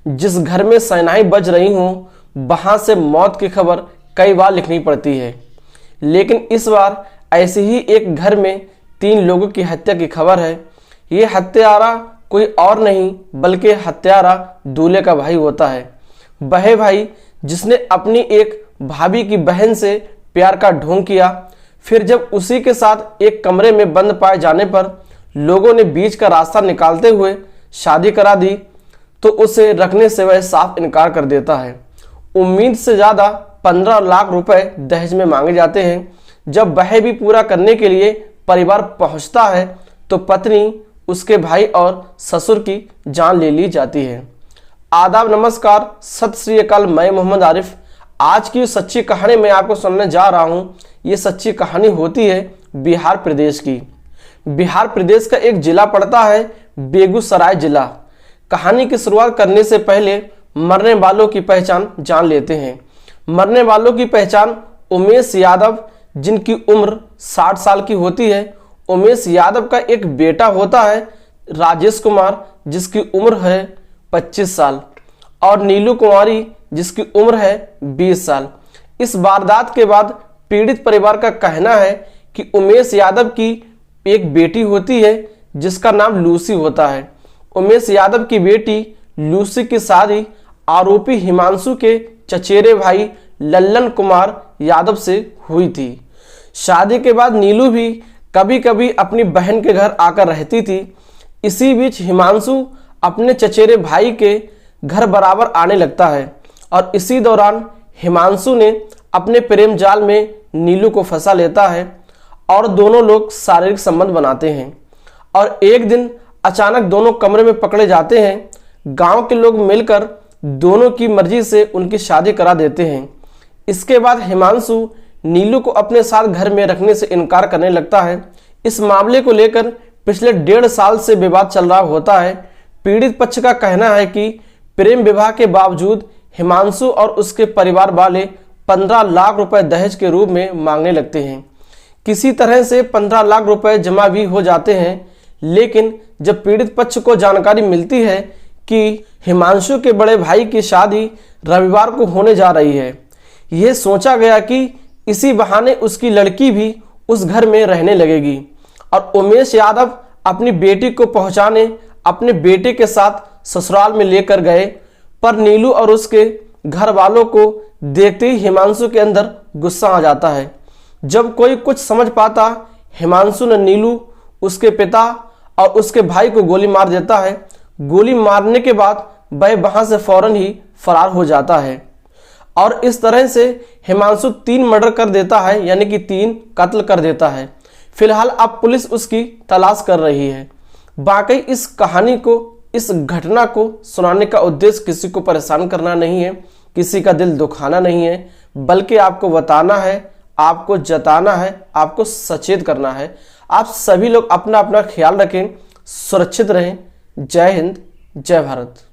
जिस घर में शहनाई बज रही हो वहां से मौत की खबर कई बार लिखनी पड़ती है, लेकिन इस बार ऐसे ही एक घर में 3 लोगों की हत्या की खबर है। ये हत्यारा कोई और नहीं बल्कि हत्यारा दूल्हे का भाई होता है। वह भाई जिसने अपनी एक भाभी की बहन से प्यार का ढोंग किया, फिर जब उसी के साथ एक कमरे में बंद पाए जाने पर लोगों ने बीच का रास्ता निकालते हुए शादी करा दी, तो उसे रखने से वह साफ इनकार कर देता है। उम्मीद से ज़्यादा 15 लाख रुपए दहेज में मांगे जाते हैं। जब वह भी पूरा करने के लिए परिवार पहुंचता है तो पत्नी, उसके भाई और ससुर की जान ले ली जाती है। आदाब, नमस्कार, सत श्री अकाल। मैं मोहम्मद आरिफ। आज की सच्ची कहानी मैं आपको सुनाने जा रहा हूँ। ये सच्ची कहानी होती है बिहार प्रदेश की। बिहार प्रदेश का एक जिला पड़ता है बेगूसराय जिला। कहानी की शुरुआत करने से पहले मरने वालों की पहचान जान लेते हैं। मरने वालों की पहचान उमेश यादव, जिनकी उम्र 60 साल की होती है। उमेश यादव का एक बेटा होता है राजेश कुमार, जिसकी उम्र है 25 साल, और नीलू कुमारी, जिसकी उम्र है 20 साल। इस वारदात के बाद पीड़ित परिवार का कहना है कि उमेश यादव की एक बेटी होती है जिसका नाम लूसी होता है। उमेश यादव की बेटी लूसी की शादी आरोपी हिमांशु के चचेरे भाई लल्लन कुमार यादव से हुई थी। शादी के बाद नीलू भी कभी कभी अपनी बहन के घर आकर रहती थी। इसी बीच हिमांशु अपने चचेरे भाई के घर बराबर आने लगता है और इसी दौरान हिमांशु ने अपने प्रेम जाल में नीलू को फंसा लेता है और दोनों लोग शारीरिक संबंध बनाते हैं। और एक दिन अचानक दोनों कमरे में पकड़े जाते हैं। गांव के लोग मिलकर दोनों की मर्जी से उनकी शादी करा देते हैं। इसके बाद हिमांशु नीलू को अपने साथ घर में रखने से इनकार करने लगता है। इस मामले को लेकर पिछले 1.5 साल से विवाद चल रहा होता है। पीड़ित पक्ष का कहना है कि प्रेम विवाह के बावजूद हिमांशु और उसके परिवार वाले 15 लाख रुपए दहेज के रूप में मांगने लगते हैं। किसी तरह से 15 लाख रुपए जमा भी हो जाते हैं, लेकिन जब पीड़ित पक्ष को जानकारी मिलती है कि हिमांशु के बड़े भाई की शादी रविवार को होने जा रही है, यह सोचा गया कि इसी बहाने उसकी लड़की भी उस घर में रहने लगेगी और उमेश यादव अपनी बेटी को पहुंचाने अपने बेटे के साथ ससुराल में लेकर गए। पर नीलू और उसके घर वालों को देखते ही हिमांशु के अंदर गुस्सा आ जाता है। जब कोई कुछ समझ पाता, हिमांशु ने नीलू, उसके पिता और उसके भाई को गोली मार देता है। गोली मारने के बाद वह वहां से फौरन ही फरार हो जाता है और इस तरह से हिमांशु 3 मर्डर कर देता है, यानी कि 3 कत्ल कर देता है। फिलहाल अब पुलिस उसकी तलाश कर रही है। बाकी इस कहानी को, इस घटना को सुनाने का उद्देश्य किसी को परेशान करना नहीं है, किसी का दिल दुखाना नहीं है, बल्कि आपको बताना है, आपको जताना है, आपको सचेत करना है। आप सभी लोग अपना अपना ख्याल रखें, सुरक्षित रहें। जय हिंद, जय भारत।